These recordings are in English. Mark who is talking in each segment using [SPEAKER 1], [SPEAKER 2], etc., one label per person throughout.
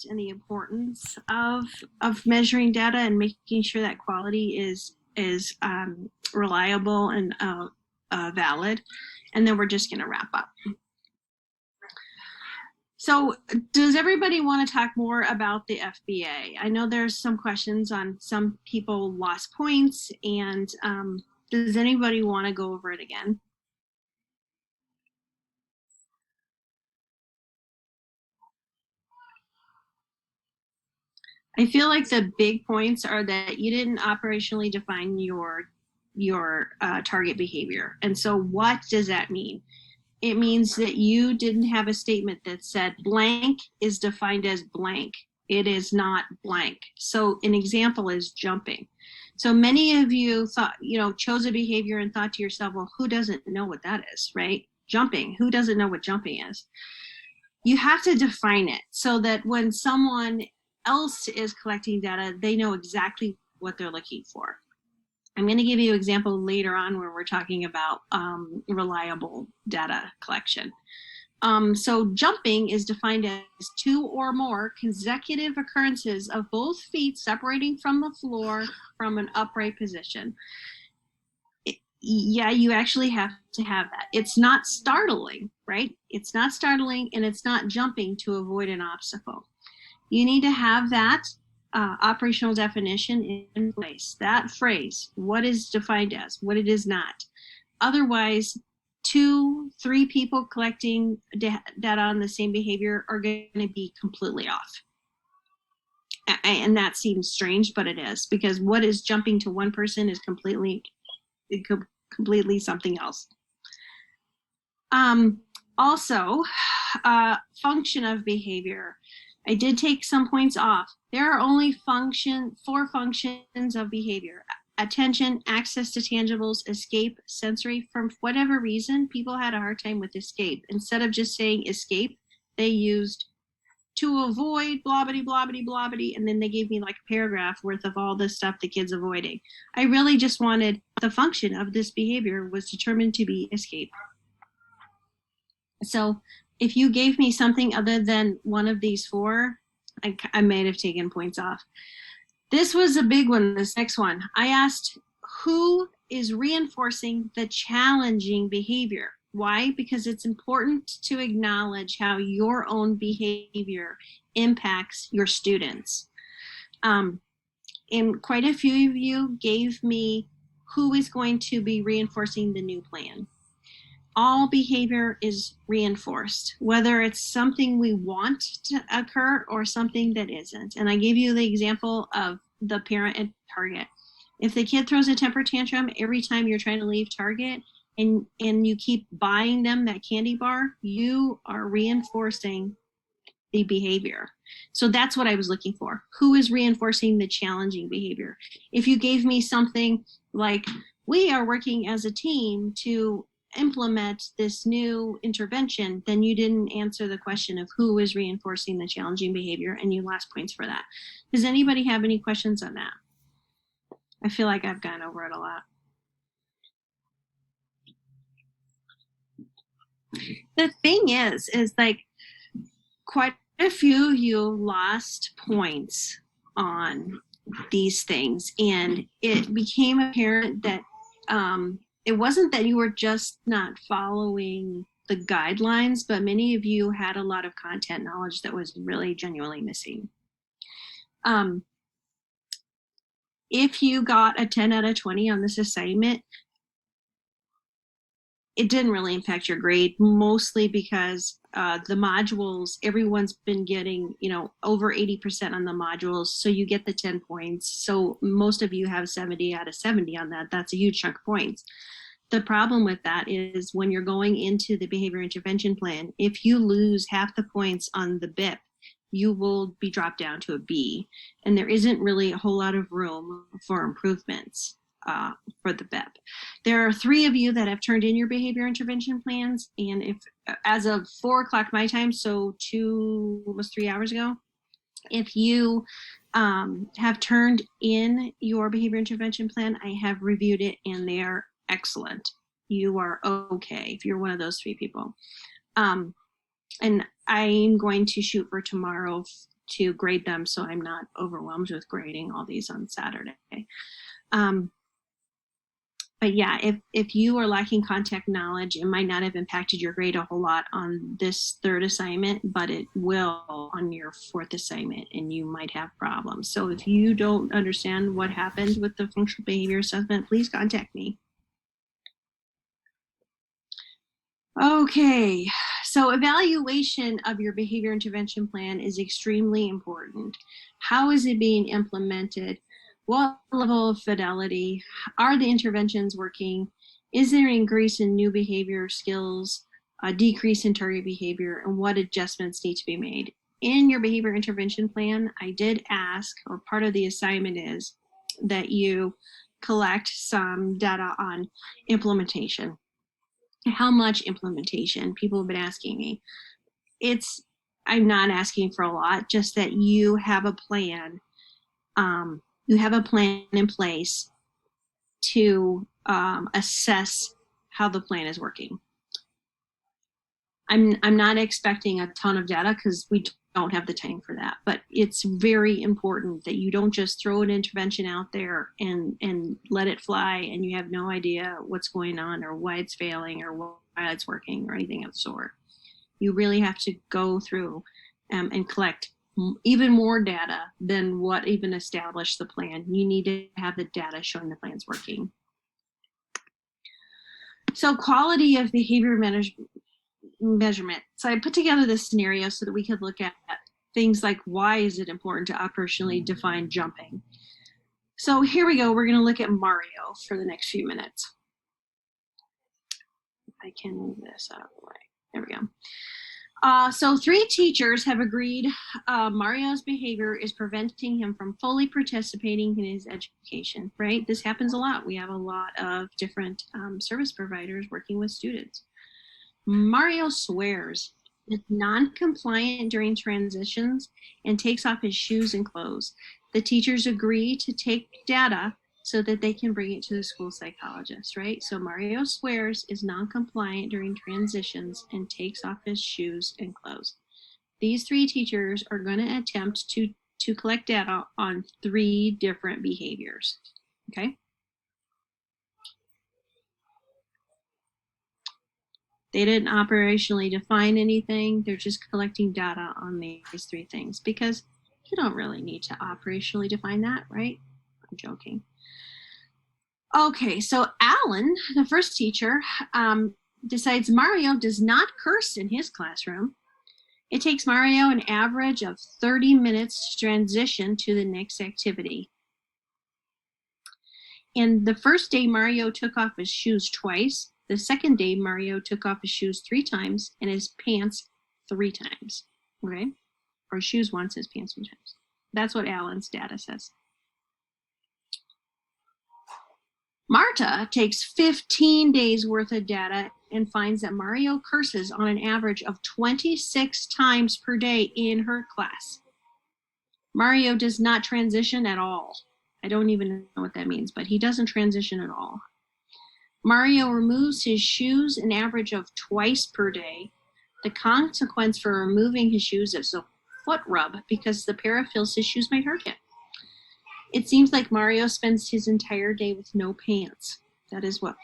[SPEAKER 1] and the importance of measuring data and making sure that quality is reliable and valid. And then we're just going to wrap up. So does everybody want to talk more about the FBA? I know there's some questions on some people lost points, and does anybody want to go over it again? I feel like the big points are that you didn't operationally define your target behavior. And so what does that mean? It means that you didn't have a statement that said blank is defined as blank. It is not blank. So an example is jumping. So many of you thought, chose a behavior and thought to yourself, well, who doesn't know what that is, right? Jumping, who doesn't know what jumping is? You have to define it so that when someone else is collecting data, they know exactly what they're looking for. I'm going to give you an example later on where we're talking about reliable data collection. So jumping is defined as 2 or more consecutive occurrences of both feet separating from the floor from an upright position. Yeah, you actually have to have that. It's not startling, right? It's not startling, and it's not jumping to avoid an obstacle. You need to have that operational definition in place, that phrase, what is defined as, what it is not. Otherwise, 2, 3 people collecting data on the same behavior are going to be completely off. And that seems strange, but it is, because what is jumping to one person is completely something else. Also, function of behavior. I did take some points off. There are only 4 functions of behavior: attention, access to tangibles, escape, sensory. For whatever reason, people had a hard time with escape. Instead of just saying escape, they used to avoid, blobbity, blobbity, blobbity, and then they gave me like a paragraph worth of all this stuff the kid's avoiding. I really just wanted the function of this behavior was determined to be escape. So if you gave me something other than one of these 4, I might have taken points off. This was a big one, this next one. I asked who is reinforcing the challenging behavior. Why? Because it's important to acknowledge how your own behavior impacts your students. And quite a few of you gave me who is going to be reinforcing the new plan. All behavior is reinforced, whether it's something we want to occur or something that isn't. And I gave you the example of the parent at Target. If the kid throws a temper tantrum every time you're trying to leave Target and you keep buying them that candy bar, you are reinforcing the behavior. So that's what I was looking for. Who is reinforcing the challenging behavior? If you gave me something like, we are working as a team to implement this new intervention, then you didn't answer the question of who is reinforcing the challenging behavior, and you lost points for that. Does anybody have any questions on that? I feel like I've gone over it a lot. The thing is like quite a few of you lost points on these things, and it became apparent that it wasn't that you were just not following the guidelines, but many of you had a lot of content knowledge that was really genuinely missing. If you got a 10 out of 20 on this assignment, it didn't really impact your grade, mostly because the modules, everyone's been getting, over 80% on the modules. So you get the 10 points. So most of you have 70 out of 70 on that. That's a huge chunk of points. The problem with that is when you're going into the behavior intervention plan, if you lose half the points on the BIP, you will be dropped down to a B. And there isn't really a whole lot of room for improvements for the BIP. There are 3 of you that have turned in your behavior intervention plans. And if, as of 4 o'clock my time, so almost 3 hours ago, if you have turned in your behavior intervention plan, I have reviewed it and they are excellent. You are okay if you're one of those 3 people. And I'm going to shoot for tomorrow to grade them, so I'm not overwhelmed with grading all these on Saturday. But yeah, if you are lacking contact knowledge, it might not have impacted your grade a whole lot on this third assignment, but it will on your fourth assignment, and you might have problems. So if you don't understand what happened with the functional behavior assessment, please contact me. Okay, so evaluation of your behavior intervention plan is extremely important. How is it being implemented? What level of fidelity? Are the interventions working? Is there an increase in new behavior skills, a decrease in target behavior, and what adjustments need to be made? In your behavior intervention plan, I did ask, or part of the assignment is that you collect some data on implementation. How much implementation? People have been asking me. I'm not asking for a lot, just that you have a plan. You have a plan in place to assess how the plan is working. I'm not expecting a ton of data because we don't have the time for that, but it's very important that you don't just throw an intervention out there and let it fly and you have no idea what's going on or why it's failing or why it's working or anything of the sort. You really have to go through and collect even more data than what even established the plan. You need to have the data showing the plan's working. So quality of behavior measurement. So I put together this scenario so that we could look at things like, why is it important to operationally define jumping? So here we go. We're going to look at Mario for the next few minutes. If I can move this out of the way. There we go. So 3 teachers have agreed Mario's behavior is preventing him from fully participating in his education, right? This happens a lot. We have a lot of different service providers working with students. Mario swears, is non-compliant during transitions, and takes off his shoes and clothes. The teachers agree to take data so that they can bring it to the school psychologist, right? So Mario swears, is non-compliant during transitions, and takes off his shoes and clothes. These 3 teachers are going to attempt to collect data on 3 different behaviors, okay? They didn't operationally define anything. They're just collecting data on these 3 things because you don't really need to operationally define that, right? I'm joking. Okay, so Alan, the first teacher, decides Mario does not curse in his classroom. It takes Mario an average of 30 minutes to transition to the next activity. And the first day, Mario took off his shoes twice. The second day, Mario took off his shoes 3 times and his pants 3 times, okay? Or shoes once, his pants 3 times. That's what Alan's data says. Marta takes 15 days worth of data and finds that Mario curses on an average of 26 times per day in her class. Mario does not transition at all. I don't even know what that means, but he doesn't transition at all. Mario removes his shoes an average of twice per day. The consequence for removing his shoes is a foot rub because the pair feels his shoes might hurt him. It seems like Mario spends his entire day with no pants. That is what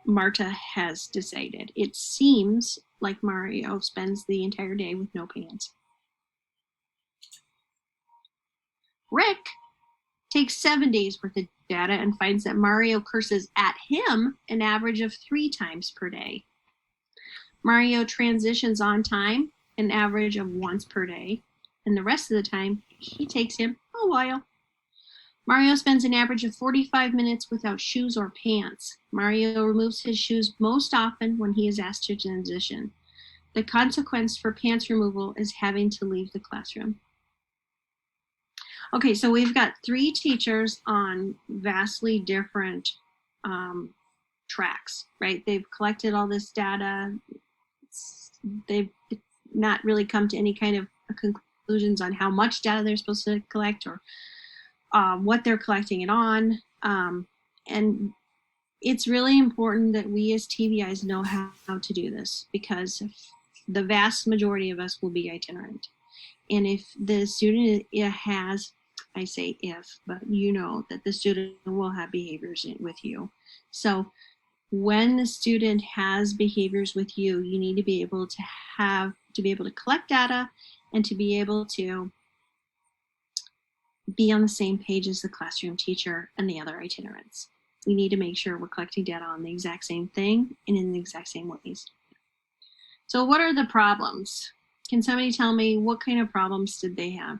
[SPEAKER 1] Marta has decided. It seems like Mario spends the entire day with no pants. Rick takes 7 days worth of data and finds that Mario curses at him an average of 3 times per day. Mario transitions on time an average of once per day, and the rest of the time he takes him a while. Mario spends an average of 45 minutes without shoes or pants. Mario removes his shoes most often when he is asked to transition. The consequence for pants removal is having to leave the classroom. Okay, so we've got 3 teachers on vastly different tracks, right? They've collected all this data. They've not really come to any kind of conclusions on how much data they're supposed to collect or what they're collecting it on. And it's really important that we as TBIs know how to do this because the vast majority of us will be itinerant. And if the student has, I say if, but you know that the student will have behaviors with you. So when the student has behaviors with you, you need to be able to collect data and to be able to be on the same page as the classroom teacher and the other itinerants. We need to make sure we're collecting data on the exact same thing and in the exact same ways. So what are the problems? Can somebody tell me what kind of problems did they have?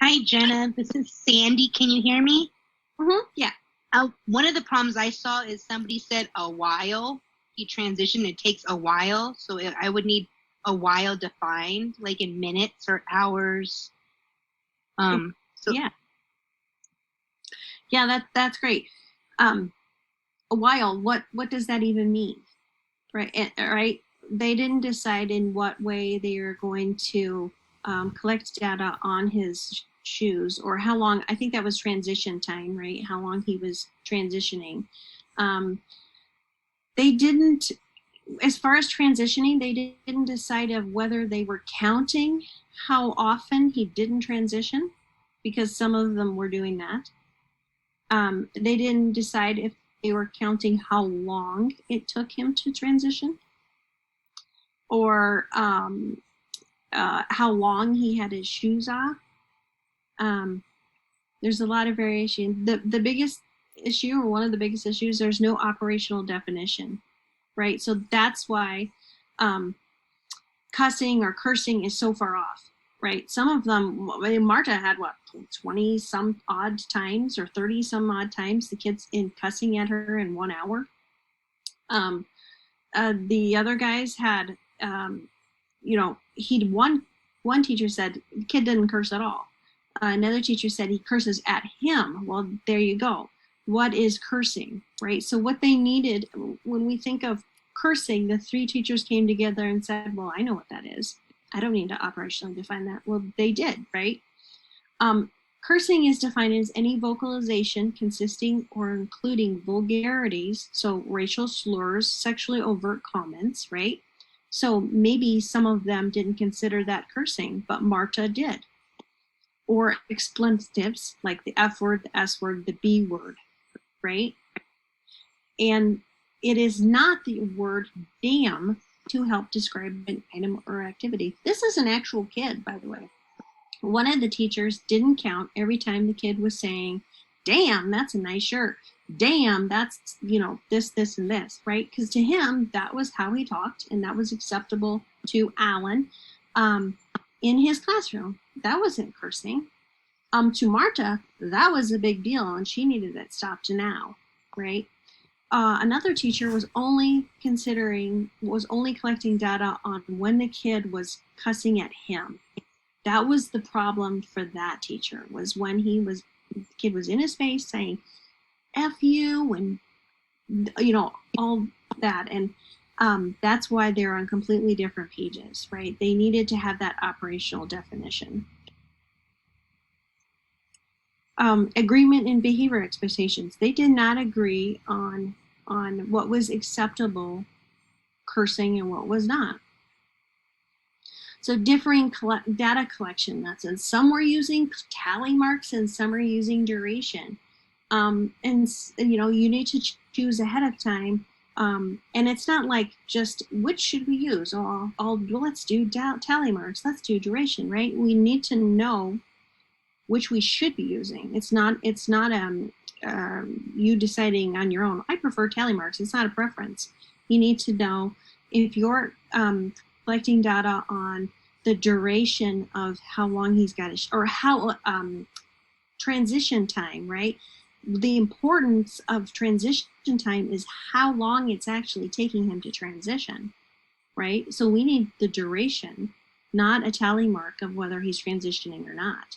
[SPEAKER 2] Hi, Jenna. This is Sandy. Can you hear me?
[SPEAKER 1] Yeah.
[SPEAKER 2] One of the problems I saw is somebody said a while. He transitioned. It takes a while. So I would need a while defined, like in minutes or hours.
[SPEAKER 1] Yeah. Yeah, that's great. A while, what does that even mean? Right. Right. They didn't decide in what way they are going to collect data on his shoes or how long. I think that was transition time, right? How long he was transitioning. They didn't, as far as transitioning, they didn't decide of whether they were counting how often he didn't transition, because some of them were doing that. They didn't decide if they were counting how long it took him to transition, or how long he had his shoes off. There's a lot of variation. The biggest issue, or one of the biggest issues, there's no operational definition, right? So that's why cussing or cursing is so far off, right? Some of them, I mean, Marta had what, 20 some odd times or 30 some odd times the kids in cussing at her in 1 hour. The other guys had, one teacher said the kid didn't curse at all. Another teacher said he curses at him. Well, there you go. What is cursing, right? So what they needed, when we think of cursing, the three teachers came together and said, well, I know what that is. I don't need to operationally define that. Well, they did, right? Cursing is defined as any vocalization consisting or including vulgarities, so racial slurs, sexually overt comments, right? So maybe some of them didn't consider that cursing, but Marta did. Or expletives like the F word, the S word, the B word, right? And it is not the word damn to help describe an item or activity. This is an actual kid, by the way. One of the teachers didn't count every time the kid was saying, damn, that's a nice shirt. Damn, that's, this, and this, right? Because to him, that was how he talked, and that was acceptable to Alan in his classroom. That wasn't cursing. To Marta, that was a big deal, and she needed it stopped now, right? Another teacher was only collecting data on when the kid was cussing at him. That was the problem for that teacher, was when the kid was in his face saying F you and all that. And that's why they're on completely different pages, right? They needed to have that operational definition. Agreement in behavior expectations. They did not agree on what was acceptable cursing and what was not. So differing data collection methods. Some were using tally marks and some are using duration. And you need to choose ahead of time. And it's not like just which should we use? Well, let's do tally marks. Let's do duration, right? We need to know which we should be using. It's not you deciding on your own. I prefer tally marks. It's not a preference. You need to know if you're collecting data on the duration of how long he's got or how transition time, right? The importance of transition time is how long it's actually taking him to transition, right? So we need the duration, not a tally mark of whether he's transitioning or not.